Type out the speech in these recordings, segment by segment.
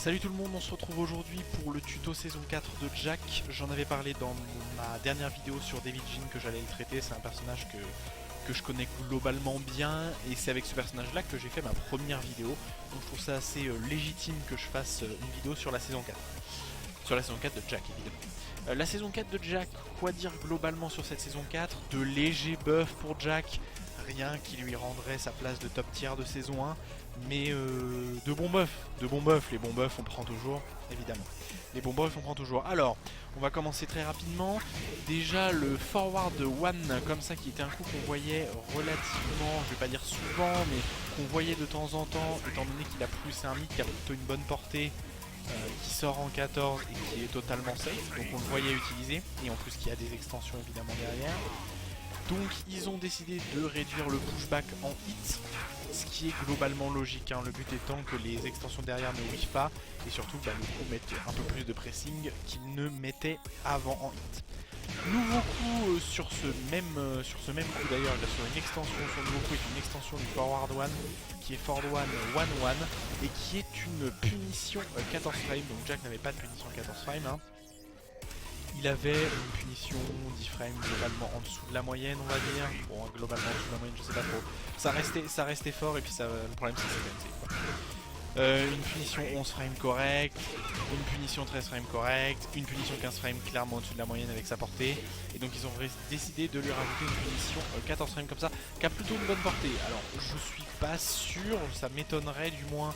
Salut tout le monde, on se retrouve aujourd'hui pour le tuto saison 4 de Jack. J'en avais parlé dans ma dernière vidéo sur David Jean que j'allais le traiter. C'est un personnage que je connais globalement bien et c'est avec ce personnage là que j'ai fait ma première vidéo. Donc je trouve ça assez légitime que je fasse une vidéo sur la saison 4. Sur la saison 4 de Jack évidemment. La saison 4 de Jack, quoi dire globalement sur cette saison 4? De légers buffs pour Jack, rien qui lui rendrait sa place de top tier de saison 1, mais de bons buffs, les bons buffs on prend toujours, évidemment. Les bons buffs on prend toujours. Alors, on va commencer très rapidement. Déjà le forward one comme ça qui était un coup qu'on voyait relativement, je vais pas dire souvent, mais qu'on voyait de temps en temps, étant donné qu'il a plus un mythe qui a plutôt une bonne portée. Qui sort en 14 et qui est totalement safe, donc on le voyait utiliser, et en plus qu'il y a des extensions évidemment derrière. Donc ils ont décidé de réduire le pushback en hit, ce qui est globalement logique, hein. Le but étant que les extensions derrière ne whiff pas, et surtout le coup mette un peu plus de pressing qu'ils ne mettaient avant en hit. Nouveau coup sur ce même coup d'ailleurs, sur une extension, son nouveau coup est une extension du forward one, qui est forward one 1-1, et qui est une punition 14 frames, donc Jack n'avait pas de punition 14 frames, hein. Il avait une punition 10 frames globalement en dessous de la moyenne, on va dire. Bon, globalement en dessous de la moyenne, je sais pas trop. Ça restait fort, et puis ça, le problème c'est que c'est quand même safe. Une punition 11 frames correct, une punition 13 frames correct, une punition 15 frames clairement au-dessus de la moyenne avec sa portée. Et donc ils ont décidé de lui rajouter une punition 14 frames comme ça, qui a plutôt une bonne portée. Alors je suis pas sûr, ça m'étonnerait du moins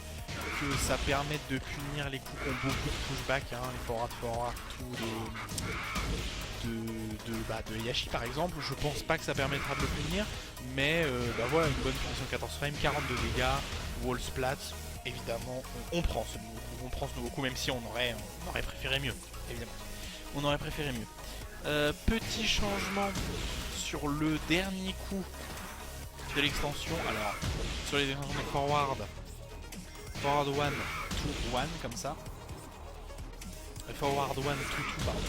que ça permette de punir les coups qui ont beaucoup de pushback, hein, les forward tout de Yashi par exemple. Je pense pas que ça permettra de le punir, mais voilà, une bonne punition 14 frames, 42 dégâts, wall splat. Évidemment, on prend ce nouveau coup, même si on aurait préféré mieux, évidemment. On aurait préféré mieux. Petit changement sur le dernier coup de l'extension. Alors, sur les extensions de forward 1 to 1, comme ça. Forward 1 to 2, pardon.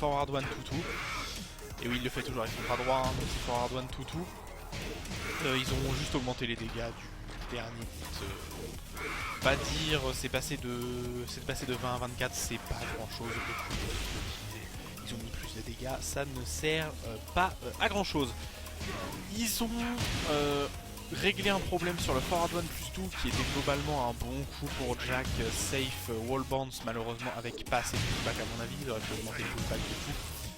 Forward 1 to 2. Et oui, il le fait toujours avec son bras droit, hein, donc c'est forward 1 to 2. Ils ont juste augmenté les dégâts du dernier hit. Pas dire c'est passé de 20 à 24, c'est pas grand chose. Ils ont mis plus de dégâts, ça ne sert pas à grand chose. Ils ont réglé un problème sur le forward 1 plus 2 qui était globalement un bon coup pour Jack, safe wall bounce, malheureusement avec pas assez de pushback à mon avis. Ils auraient pu augmenter le pushback de fou.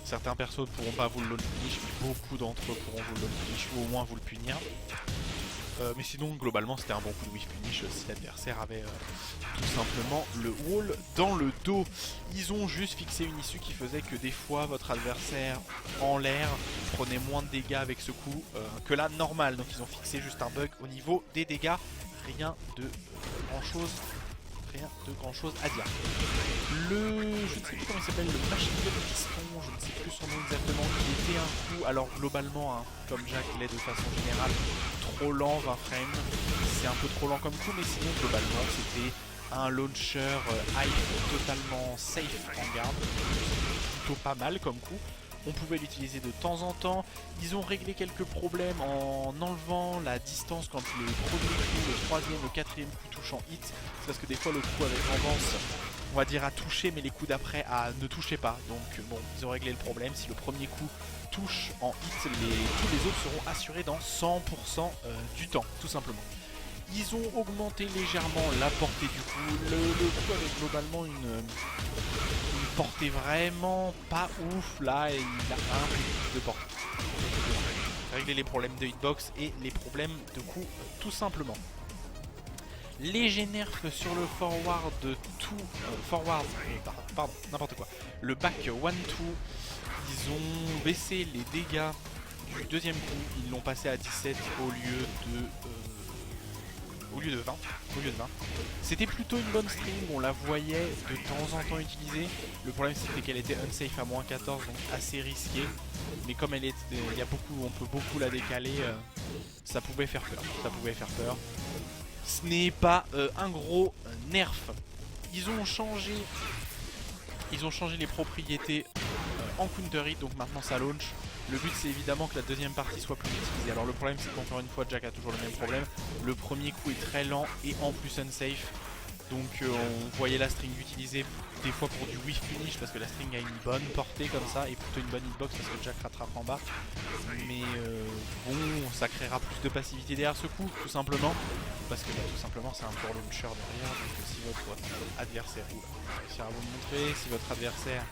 Certains persos ne pourront pas vous le low finish, mais beaucoup d'entre eux pourront vous le low finish ou au moins vous le punir. Mais sinon globalement c'était un bon coup de whiff punish si l'adversaire avait tout simplement le wall dans le dos. Ils ont juste fixé une issue qui faisait que des fois votre adversaire en l'air prenait moins de dégâts avec ce coup que la normale. Donc ils ont fixé juste un bug au niveau des dégâts. Rien de grand chose à dire. Je ne sais plus comment il s'appelle, le machine gun piston, je ne sais plus son nom exactement, qui était un coup, alors globalement, hein, comme Jack l'est de façon générale, trop lent, 20 frames, c'est un peu trop lent comme coup, mais sinon globalement c'était un launcher hype totalement safe en garde, plutôt pas mal comme coup. On pouvait l'utiliser de temps en temps. Ils ont réglé quelques problèmes en enlevant la distance quand les premiers coups, le troisième, le quatrième coup touchent en hit. C'est parce que des fois le coup avait tendance, on va dire, à toucher, mais les coups d'après ne touchaient pas. Donc bon, ils ont réglé le problème. Si le premier coup touche en hit, tous les autres seront assurés dans 100% du temps, tout simplement. Ils ont augmenté légèrement la portée du coup. Le coup avait globalement une portée vraiment pas ouf. Là, il a un peu plus de portée. Régler les problèmes de hitbox et les problèmes de coup, tout simplement. Léger nerf sur le forward pardon, n'importe quoi. Le back 1-2, ils ont baissé les dégâts du deuxième coup. Ils l'ont passé à 17 au lieu de 20. C'était plutôt une bonne string, on la voyait de temps en temps utiliser. Le problème c'était qu'elle était unsafe à moins 14, donc assez risquée. Mais comme elle est, on peut beaucoup la décaler, ça pouvait faire peur. Ce n'est pas un gros nerf. Ils ont changé les propriétés en counter hit, donc maintenant ça launch. Le but c'est évidemment que la deuxième partie soit plus utilisée. Alors le problème c'est qu'encore une fois Jack a toujours le même problème. Le premier coup est très lent et en plus unsafe. Donc on voyait la string utilisée des fois pour du whiff finish parce que la string a une bonne portée comme ça et plutôt une bonne hitbox parce que Jack rattrape en bas. Mais bon, ça créera plus de passivité derrière ce coup, tout simplement. Parce que tout simplement c'est un tour launcher derrière. Donc si votre adversaire, je vais réussir à vous le montrer, si votre adversaire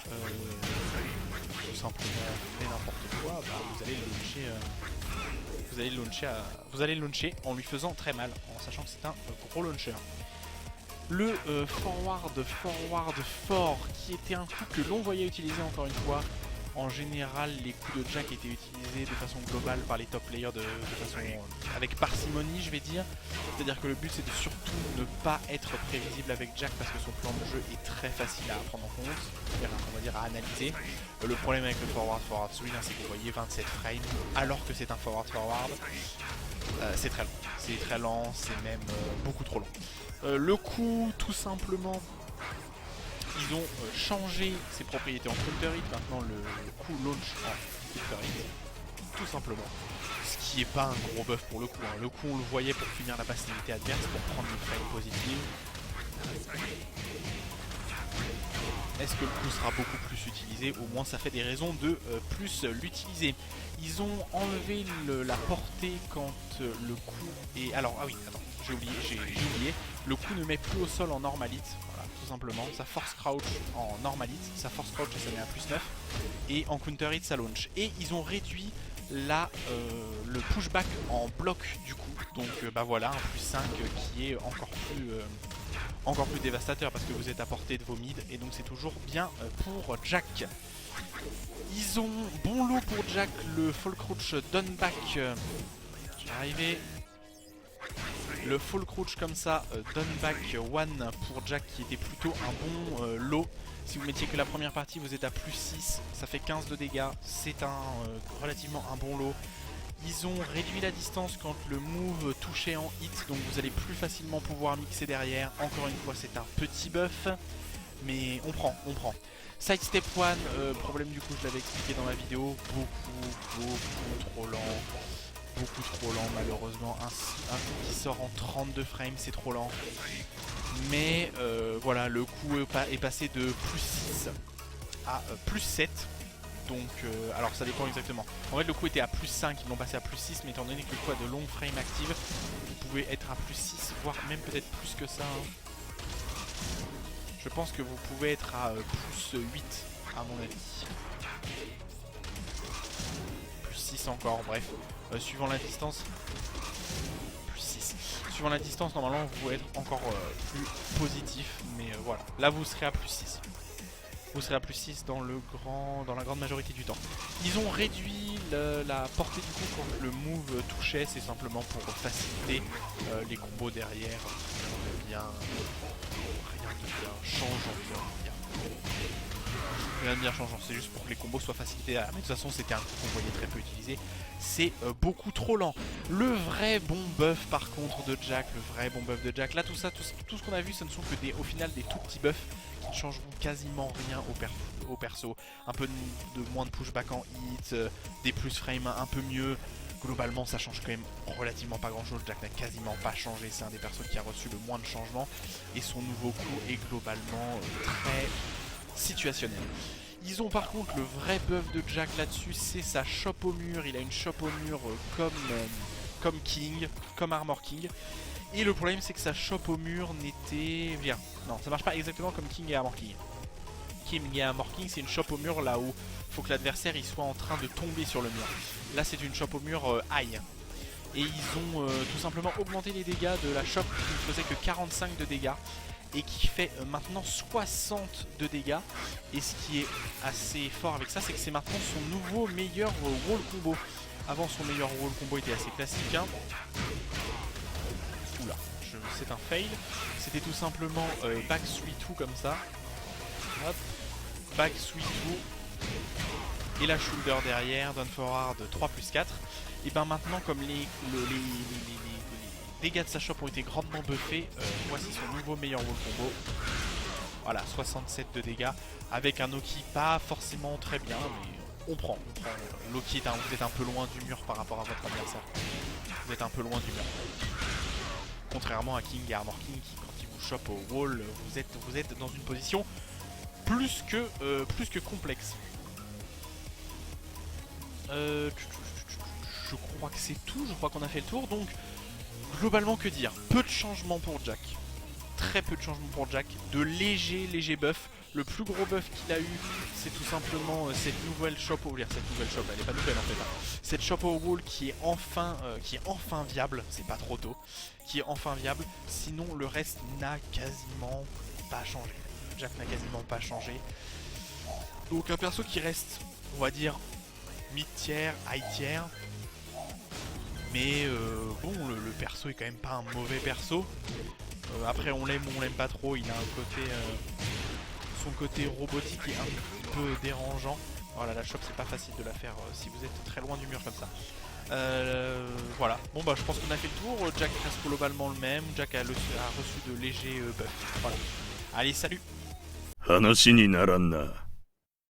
tout simplement fait n'importe quoi, bah, vous allez le launcher en lui faisant très mal, en sachant que c'est un gros launcher. Le forward fort, qui était un coup que l'on voyait utiliser encore une fois. En général, les coups de Jack étaient utilisés de façon globale par les top players de façon avec parcimonie, je vais dire. C'est-à-dire que le but c'est de surtout ne pas être prévisible avec Jack parce que son plan de jeu est très facile à prendre en compte, on va dire à analyser. Le problème avec le forward swing, c'est que vous voyez 27 frames alors que c'est un forward. C'est très lent, c'est même beaucoup trop long. Le coup, tout simplement, ils ont changé ses propriétés en counter hit. Maintenant, le coup launch en counter hit, tout simplement. Ce qui n'est pas un gros buff pour le coup. Hein. Le coup, on le voyait pour finir la passivité adverse, pour prendre une frame positive. Est-ce que le coup sera beaucoup plus utilisé? Au moins, ça fait des raisons de plus l'utiliser. Ils ont enlevé la portée quand le coup est... Alors, ah oui, attends, j'ai oublié. Le coup ne met plus au sol en normal hit, voilà, tout simplement. Ça force crouch en normal hit, ça force crouch et ça met à plus 9. Et en counter hit, ça launch. Et ils ont réduit le pushback en bloc du coup. Donc bah voilà, un plus 5 qui est encore plus dévastateur parce que vous êtes à portée de vos mids. Et donc c'est toujours bien pour Jack. Ils ont bon lot pour Jack, le fall crouch done back. Je vais arriver. Le fall crouch comme ça, done back 1 pour Jack qui était plutôt un bon lot. Si vous mettiez que la première partie, vous êtes à plus 6, ça fait 15 de dégâts. C'est relativement un bon lot. Ils ont réduit la distance quand le move touchait en hit, donc vous allez plus facilement pouvoir mixer derrière. Encore une fois, c'est un petit buff, mais on prend. Side step 1, problème du coup, je l'avais expliqué dans ma vidéo, beaucoup trop lent malheureusement. Un coup qui sort en 32 frames, c'est trop lent. Mais voilà, le coup est passé de plus 6 à plus 7. Donc, alors ça dépend exactement. En fait, le coup était à plus 5, ils l'ont passé à plus 6, mais étant donné que le coup a de longues frames actives, vous pouvez être à plus 6, voire même peut-être plus que ça. Hein. Je pense que vous pouvez être à plus 8, à mon avis. Plus 6 encore, bref. Suivant la distance. Plus 6. Suivant la distance, normalement, vous pouvez être encore plus positif, mais voilà. Là, vous serez à plus 6. Vous serez à plus 6 dans la grande majorité du temps. Ils ont réduit la portée du coup quand le move touchait, c'est simplement pour faciliter les combos derrière. Rien de bien changeant. Rien de bien changeant, c'est juste pour que les combos soient facilités derrière. Mais de toute façon, c'était un coup qu'on voyait très peu utilisé. C'est beaucoup trop lent. Le vrai bon buff par contre de Jack, là tout ce qu'on a vu, ce ne sont que au final des tout petits buffs qui ne changeront quasiment rien au perso. Un peu de moins de pushback en hit, des plus frames un peu mieux. Globalement ça change quand même relativement pas grand chose. Jack n'a quasiment pas changé, c'est un des persos qui a reçu le moins de changements. Et son nouveau coup est globalement très situationnel. Ils ont par contre le vrai buff de Jack là-dessus, c'est sa chope au mur. Il a une chope au mur comme King, comme Armor King. Et le problème c'est que sa chope au mur n'était... Non, ça marche pas exactement comme King et Armor King. King et Armor King, c'est une chope au mur là où il faut que l'adversaire il soit en train de tomber sur le mur. Là c'est une chope au mur high. Et ils ont tout simplement augmenté les dégâts de la chope qui ne faisait que 45 de dégâts. Et qui fait maintenant 60 de dégâts. Et ce qui est assez fort avec ça, c'est que c'est maintenant son nouveau meilleur wall combo. Avant, son meilleur wall combo était assez classique. Hein. Oula, c'est un fail. C'était tout simplement back 3-2 comme ça. Hop, back 3-2. Et la shoulder derrière, down forward 3+4. Et ben maintenant, comme les dégâts de sa shop ont été grandement buffés, voici son nouveau meilleur wall combo. Voilà, 67 de dégâts avec un Loki pas forcément très bien, mais on prend. Loki, vous êtes un peu loin du mur par rapport à votre adversaire. Vous êtes un peu loin du mur. Contrairement à King et Armor King qui, quand ils vous shop au wall, vous êtes dans une position plus que complexe. Je crois que c'est tout, je crois qu'on a fait le tour, donc globalement que dire, peu de changements pour Jack, très peu de changements pour Jack, de légers buffs. Le plus gros buff qu'il a eu, c'est tout simplement cette nouvelle shop au wall. Cette nouvelle shop, elle est pas nouvelle en fait. Hein. Cette shop au wall qui est enfin viable, c'est pas trop tôt, qui est enfin viable. Sinon, le reste n'a quasiment pas changé. Jack n'a quasiment pas changé. Donc un perso qui reste, on va dire, mid-tier, high-tier. Mais bon, le perso est quand même pas un mauvais perso. Après, on l'aime ou on l'aime pas trop. Il a un côté... son côté robotique est un petit peu dérangeant. Voilà, la shop c'est pas facile de la faire si vous êtes très loin du mur comme ça. Voilà, bon bah je pense qu'on a fait le tour. Jack reste globalement le même. Jack a reçu de légers buffs. Voilà. Allez, salut. 話にならんな。